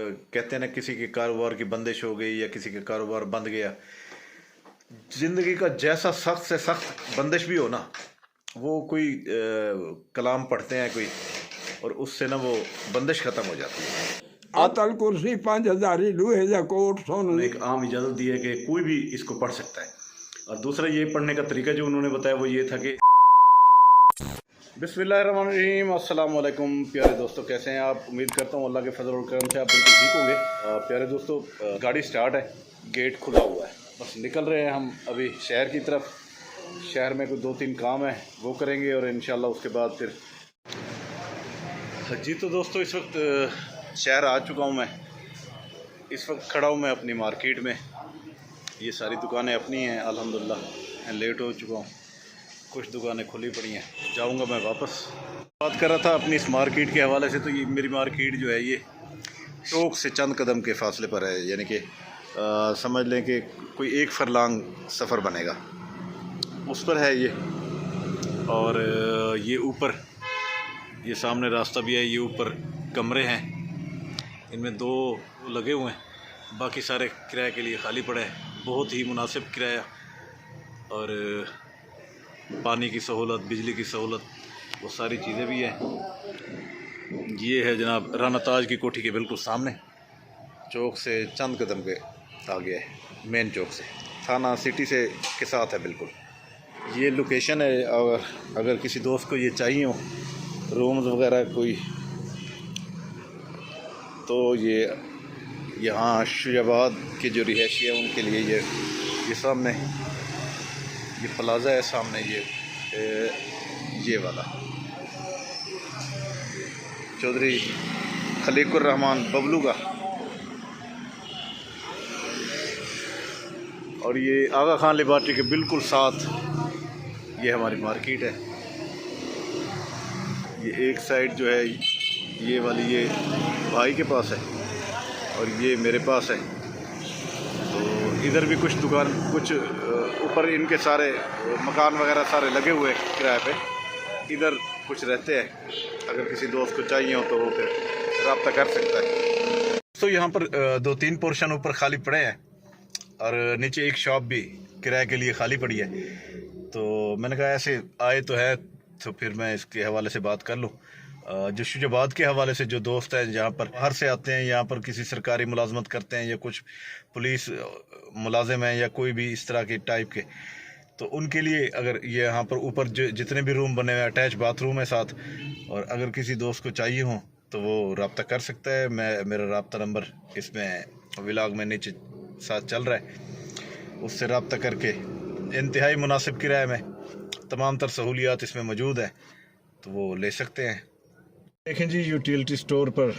कहते हैं ना, किसी के कारोबार की बंदिश हो गई या किसी के कारोबार बंद गया, ज़िंदगी का जैसा सख्त से सख्त बंदिश भी हो ना, वो कोई कलाम पढ़ते हैं कोई, और उससे ना वो बंदिश ख़त्म हो जाती है। आतल कुर्सी 5000 लूहे दा कोट सोन एक आम इजाज़त दी है कि कोई भी इसको पढ़ सकता है। और दूसरा ये पढ़ने का तरीका जो उन्होंने बताया वो ये था कि बिस्मिल्लाहिर्रहमानिर्रहीम, अस्सलाम वालेकुम। प्यारे दोस्तों, कैसे हैं आप? उम्मीद करता हूँ अल्लाह के फजल और करम से आप बिल्कुल ठीक होंगे। प्यारे दोस्तों, गाड़ी स्टार्ट है, गेट खुला हुआ है, बस निकल रहे हैं हम अभी शहर की तरफ। शहर में कोई 2-3 काम है, वो करेंगे और इंशाल्लाह उसके बाद फिर जी। तो दोस्तों, इस वक्त शहर आ चुका हूँ मैं। इस वक्त खड़ा हूँ मैं अपनी मार्केट में। ये सारी दुकानें अपनी हैं अल्हम्दुलिल्लाह। मैं लेट हो चुका हूँ, कुछ दुकानें खुली पड़ी हैं, जाऊंगा मैं वापस। बात कर रहा था अपनी इस मार्केट के हवाले से, तो ये मेरी मार्केट जो है ये चौक से चंद कदम के फासले पर है, यानी कि समझ लें कि कोई 1 फरलांग सफ़र बनेगा, उस पर है ये। और ये ऊपर, ये सामने रास्ता भी है, ये ऊपर कमरे हैं, इनमें 2 लगे हुए हैं, बाकी सारे किराए के लिए खाली पड़े हैं। बहुत ही मुनासिब किराया, और पानी की सहूलत, बिजली की सहूलत, वो सारी चीज़ें भी हैं। ये है जनाब राना ताज की कोठी के बिल्कुल सामने, चौक से चंद कदम के आगे है, मेन चौक से, थाना सिटी से के साथ है बिल्कुल। ये लोकेशन है, और अगर किसी दोस्त को ये चाहिए हो रूम्स वगैरह कोई, तो ये यहाँ शुजाबाद के जो रिहायशी है उनके लिए ये सामने ये प्लाज़ा है, सामने ये वाला चौधरी खलीकुर रहमान बबलू का, और ये आगा खान लेबॉर्ट्री के बिल्कुल साथ ये हमारी मार्केट है। ये एक साइड जो है ये वाली ये भाई के पास है, और ये मेरे पास है। तो इधर भी कुछ दुकान, कुछ ऊपर इनके सारे मकान वगैरह सारे लगे हुए किराए पे, इधर कुछ रहते हैं। अगर किसी दोस्त को चाहिए हो तो वो फिर रब्ता कर सकता है। तो यहाँ पर 2-3 पोर्शन ऊपर खाली पड़े हैं, और नीचे एक शॉप भी किराए के लिए खाली पड़ी है। तो मैंने कहा ऐसे आए तो है, तो फिर मैं इसके हवाले से बात कर लूँ। जो शुजाबाद के हवाले से जो दोस्त हैं, जहाँ पर बाहर से आते हैं, यहाँ पर किसी सरकारी मुलाजमत करते हैं या कुछ पुलिस मुलाजिम हैं या कोई भी इस तरह के टाइप के, तो उनके लिए अगर ये यहाँ पर ऊपर जितने भी रूम बने हुए हैं, अटैच बाथरूम है साथ, और अगर किसी दोस्त को चाहिए हो तो वो रब्ता कर सकता है। मेरा रब्ता नंबर इसमें व्लॉग में नीचे साथ चल रहा है, उससे रब्ता करके इंतहाई मुनासिब किराए में तमाम तर सहूलियात इसमें मौजूद है, तो वो ले सकते हैं। देखें जी, यूटिलिटी स्टोर पर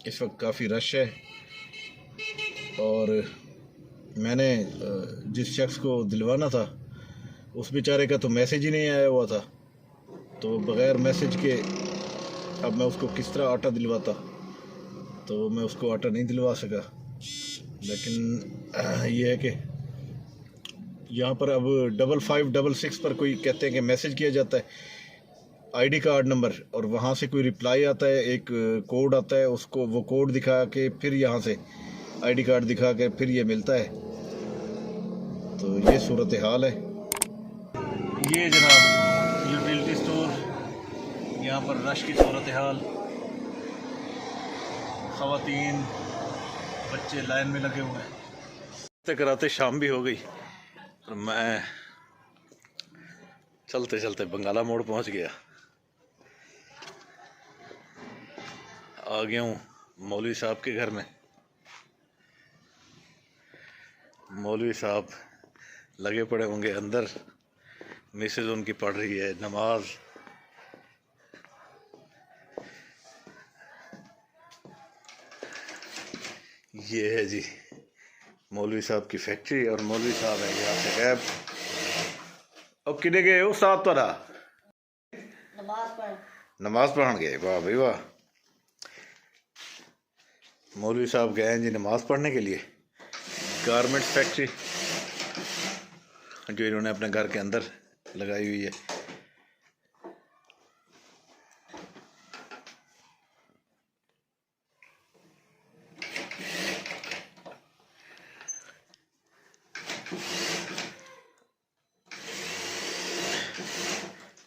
इस वक्त काफ़ी रश है, और मैंने जिस शख्स को दिलवाना था उस बेचारे का तो मैसेज ही नहीं आया हुआ था, तो बग़ैर मैसेज के अब मैं उसको किस तरह आटा दिलवाता, तो मैं उसको आटा नहीं दिलवा सका। लेकिन ये है कि यहाँ पर अब 5566 पर कोई कहते हैं कि मैसेज किया जाता है आईडी कार्ड नंबर, और वहाँ से कोई रिप्लाई आता है, एक कोड आता है, उसको वो कोड दिखा के फिर यहाँ से आईडी कार्ड दिखा के फिर ये मिलता है। तो ये सूरत हाल है। ये जनाब यूटिलिटी स्टोर, यहाँ पर रश की सूरत हाल, ख़वातीन बच्चे लाइन में लगे हुए हैं। कराते शाम भी हो गई, और मैं चलते चलते बंगाला मोड़ पहुँच गया। आ गया हूँ मौलवी साहब के घर में। मौलवी साहब लगे पड़े होंगे अंदर, मिसेज उनकी पढ़ रही है नमाज। ये है जी मौलवी साहब की फैक्ट्री, और मौलवी साहब है यहाँ से गैब। अब किधर गए हो साहब? तोरा नमाज पढ़न गए? वाह भाई वाह। मौलवी साहब गए हैं जी नमाज पढ़ने के लिए। गारमेंट फैक्ट्री जो इन्होंने अपने घर के अंदर लगाई हुई है।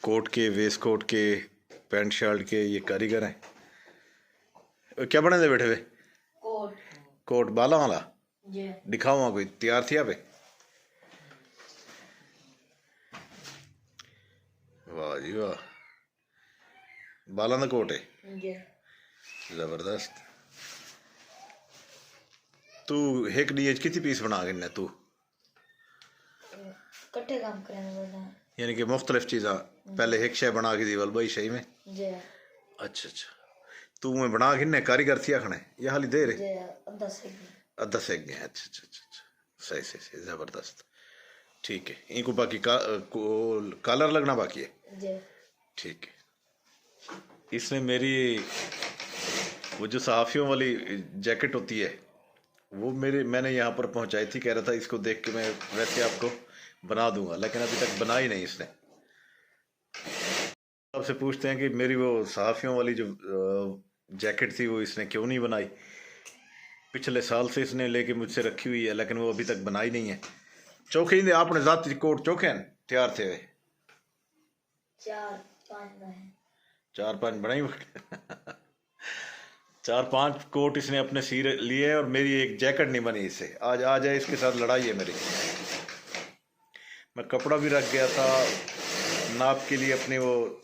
कोट के, वेस्ट कोट के, पैंट शर्ट के ये कारीगर हैं। क्या बने दे बैठे हुए? कोट। कोट बाला वाला जी दिखाओ वहाँ कोई तैयार थी पे। वाह जी वाह, बाला का कोट है, जी जबरदस्त। तू एक डी कितनी पीस बना के तू? कट्ठे काम करने वाला यानी कि मुख्तलिफ चीज़ा पहले एक शय बना के दी वल भाई सही में। जी अच्छा अच्छा, तू मैं बना के कारीगर थी आखने या हाली दे रहे? जी अद्धा से अद्धा सेक गए। अच्छा अच्छा अच्छा अच्छा, सही सही सही, ज़बरदस्त। ठीक है, इनको बाकी कॉलर लगना बाकी है। जी ठीक है। इसने मेरी वो जो सहाफ़ियों वाली जैकेट होती है वो मैंने यहाँ पर पहुँचाई थी। कह रहा था इसको देख के मैं वैसे आपको बना दूंगा, लेकिन अभी तक बनाई नहीं इसने। आपसे पूछते हैं कि मेरी वो सहाफ़ियों वाली जो जैकेट थी वो इसने क्यों नहीं बनाई। पिछले साल से इसने लेके मुझसे रखी हुई है, लेकिन वो अभी तक बनाई नहीं है। चौखे ही आपने जाती कोट चौखे हैं तैयार थे वे? 4-5 है। 4-5 बनाई 4-5 कोट इसने अपने सी लिए और मेरी एक जैकेट नहीं बनी इससे। आज आ जाए इसके साथ लड़ाई है मेरी। मैं कपड़ा भी रख गया था नाप के लिए, अपनी वो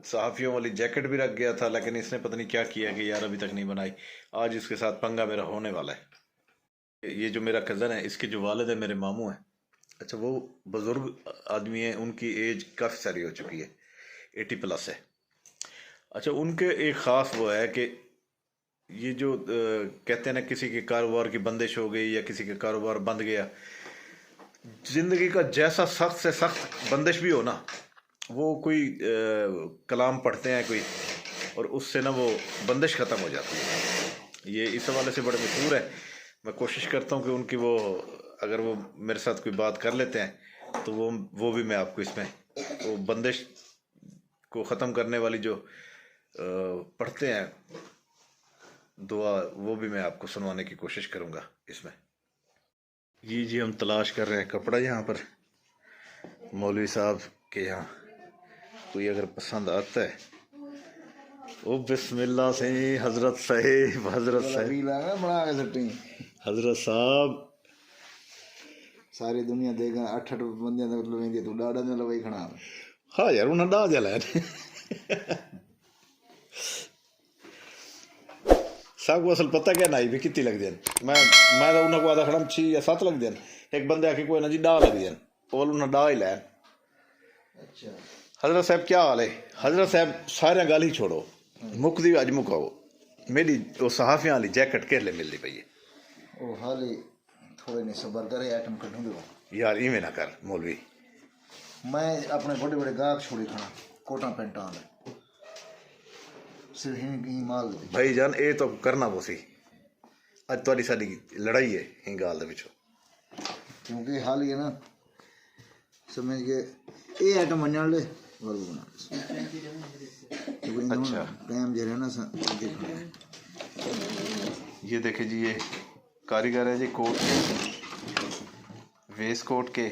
सहाफ़ियों वाली जैकेट भी रख गया था, लेकिन इसने पता नहीं क्या किया कि यार अभी तक नहीं बनाई। आज इसके साथ पंगा मेरा होने वाला है। ये जो मेरा कज़न है इसके जो वालिद है मेरे मामू हैं। अच्छा, वो बुज़ुर्ग आदमी हैं, उनकी एज काफ़ी सारी हो चुकी है, 80+ है। अच्छा, उनके एक ख़ास वो है कि ये जो कहते हैं ना किसी के कारोबार की बंदिश हो गई या किसी का कारोबार बंद गया, ज़िंदगी का जैसा सख्त से सख्त बंदिश भी हो ना, वो कोई कलाम पढ़ते हैं कोई और उससे ना वो बंदिश ख़त्म हो जाती है। ये इस हवाले से बड़े मशहूर है। मैं कोशिश करता हूँ कि उनकी वो अगर वो मेरे साथ कोई बात कर लेते हैं तो वो भी मैं आपको इसमें वो बंदिश को ख़त्म करने वाली जो पढ़ते हैं दुआ, वो भी मैं आपको सुनवाने की कोशिश करूँगा इसमें। जी हम तलाश कर रहे हैं कपड़ा यहाँ पर मौलवी साहब के यहाँ। कोई अगर पसंद आता है ओ बिस्मिल्लाह से हजरत साहिब, हजरत साहब सारी दुनिया देगा 8-8 बंदे मतलब वेंदी तू डाड़ा न लवई खड़ा। हाँ यार उन्हें डा जला साहब को असल पता क्या नाई भी कितनी लग दियन। मैं तो उन्हें को आधा खड़ा 6 या 7 लग दियन। एक बंदे आके कोई ना जी डा लग दियन, बोल उन्हें डा ही लैन। अच्छा हजरत साहब क्या हाल है? हजरत साहब सारे गल ही छोड़ो, मुकदी अज मुकाओ। मेरी वो सहाफियां वाली जैकेट केले मिलती पई है। ओ हाली थोड़े ने सबर करे आइटम कढूं दो यार इवें ना कर मौलवी। मैं अपने बड़े बड़े गाहक छोड़ी खाना कोटा पेंटा में सिर्फ ही माल दे भाई जान ये तो करना वो सी अज थोड़ी साडी लड़ाई है ही गाल दे विचों, क्योंकि हाल ये ना समझ के ये आइटम बनने ले वालू बना। अच्छा टाइम जे रहना सा देखना। ये देखे जी, ये कारीगर है जी कोट के, वेस्ट कोट के।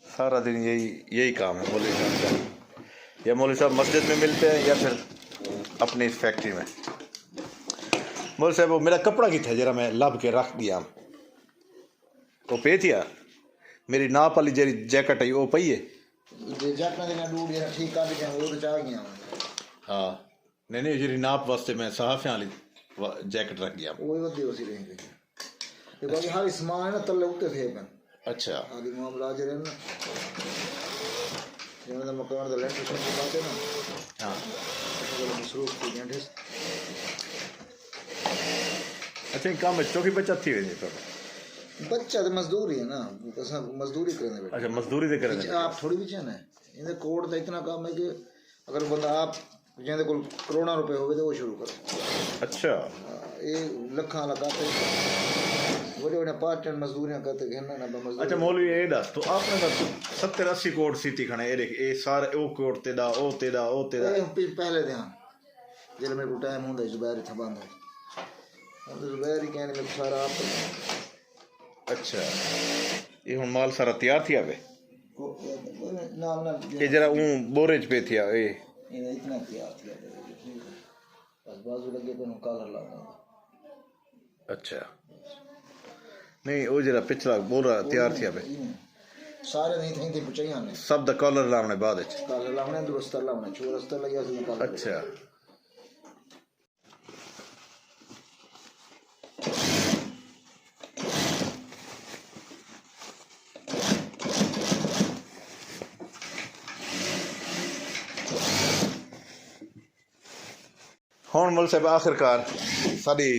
सारा दिन यही काम है मौलवी साहब का। या मौलवी साहब मस्जिद में मिलते हैं या फिर अपनी इस फैक्ट्री में। मौलवी साहब वो मेरा कपड़ा की था जरा मैं लब के रख दिया वो पे थी यार। मेरी नाप वाली जरी जैकेट है वो पई है जे जैकेट देना डूड यार ठीक कर के वो तो चाह गया। हाँ नहीं जरी नाप वास्ते मैं सहाफियां वाली जैकेट रख गया वो ही वधी होसी रहेंगे। देखो कि हाली सामान है ना तले उते थे बन। अच्छा हाली मामला जे रहना जब मकान दा लेंटर से बात है ना। हाँ तो मसरूफ की जंडे अच्छा काम है चौकी बचत थी वही तो। बच्चा तो मजदूरी है ना, असा मजदूरी करने बैठे। अच्छा मजदूरी दे करे आप थोड़ी भी चाहना है इनके कोड का इतना काम है कि अगर बंदा आप जिंदे को करोड़ों रुपए हो तो वो शुरू करो। अच्छा ये लखा लगाते बड़े बड़े पार्ट टाइम मजदूरियां करते घिरना ना मजदूर। अच्छा मौलवी ये दस तो आपने तो 70-80 कोट सीती खने ये देख ये सारे ओ कोट तेदा ओ तेदा ओ तेदा पहले ध्यान जब मेरे को टाइम होता जुबैर था बंद है जुबैर ही कहने में सारा आप अच्छा ये हुण माल सारा तैयार थी आवे नाम ना ये जरा बोरे च पे थी ये ये इतना तैयार थी बस बाजू लगे तो कलर लगाना अच्छा नहीं वो जरा पिछला बोरा तैयार थी आवे सारे नहीं थे पुचाइया ने सब दा कलर लावने बाद च कलर लावने दुरुस्त लावने चौरस्ता लगे से कलर अच्छा हुण मल साहब आखिरकार साडी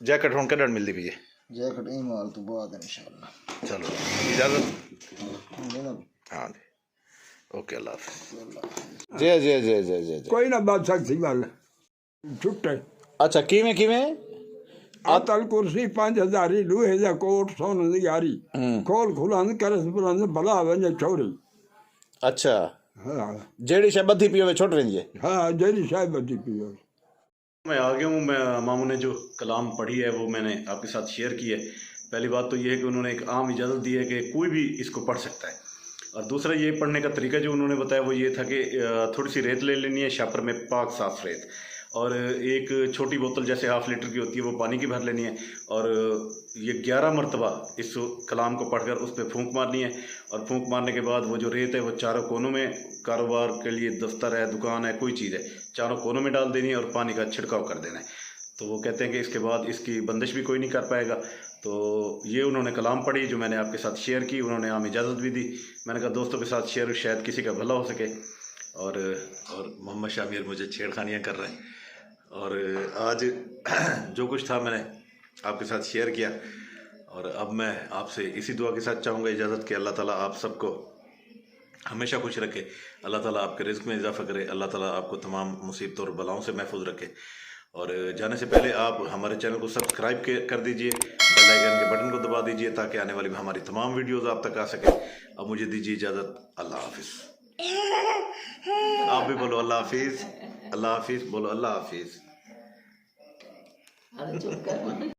जैकेट हुण कढण मिलदी पई है जैकेट ई माल तो बाद इंशाल्लाह चलो इजाजत लेना हाँ जी ओके अल्लाह हाफिज़ जय जय जय जय जय जय कोई ना बात सकती गल छुट्टे अच्छा किवें किवें अतल कुर्सी 5000 लोहे दा कोट सोन दी यारी खोल खुलांद करस बुलंद भला वने छोरी अच्छा हाँ जेड़ी शे बधी पियो छोट वेंदी है हाँ जेरी साहब बदी पियो मैं आ गया हूँ मैं मामू ने जो कलाम पढ़ी है वो मैंने आपके साथ शेयर की है पहली बात तो ये है कि उन्होंने एक आम इजाज़त दी है कि कोई भी इसको पढ़ सकता है और दूसरा ये पढ़ने का तरीका जो उन्होंने बताया वो ये था कि थोड़ी सी रेत ले लेनी है शापर में पाक साफ रेत और एक छोटी बोतल जैसे 1/2 लीटर की होती है वो पानी की भर लेनी है और ये 11 मरतबा इस कलाम को पढ़कर उस पर फूंक मारनी है और फूंक मारने के बाद वो जो रेत है वो चारों कोनों में कारोबार के लिए दफ्तर है दुकान है कोई चीज़ है चारों कोनों में डाल देनी है और पानी का छिड़काव कर देना है तो वो कहते हैं कि इसके बाद इसकी बंदिश भी कोई नहीं कर पाएगा तो ये उन्होंने कलाम पढ़ी जो मैंने आपके साथ शेयर की उन्होंने आम इजाज़त भी दी मैंने कहा दोस्तों के साथ शेयर शायद किसी का भला हो सके और मोहम्मद शामिर मुझे छेड़खानियाँ कर रहे हैं और आज जो कुछ था मैंने आपके साथ शेयर किया और अब मैं आपसे इसी दुआ के साथ चाहूँगा इजाज़त कि अल्लाह ताला आप सबको हमेशा खुश रखे अल्लाह ताला आपके रिज़्क़ में इजाफ़ा करे अल्लाह ताला आपको तमाम मुसीबतों और बलाओं से महफूज रखे और जाने से पहले आप हमारे चैनल को सब्सक्राइब कर दीजिए बेल आइकन के बटन को दबा दीजिए ताकि आने वाली हमारी तमाम वीडियोज़ आप तक आ सके अब मुझे दीजिए इजाज़त अल्लाह हाफिज़ आप भी बोलो अल्लाह हाफिज़ बोलो अल्लाह हाफिज़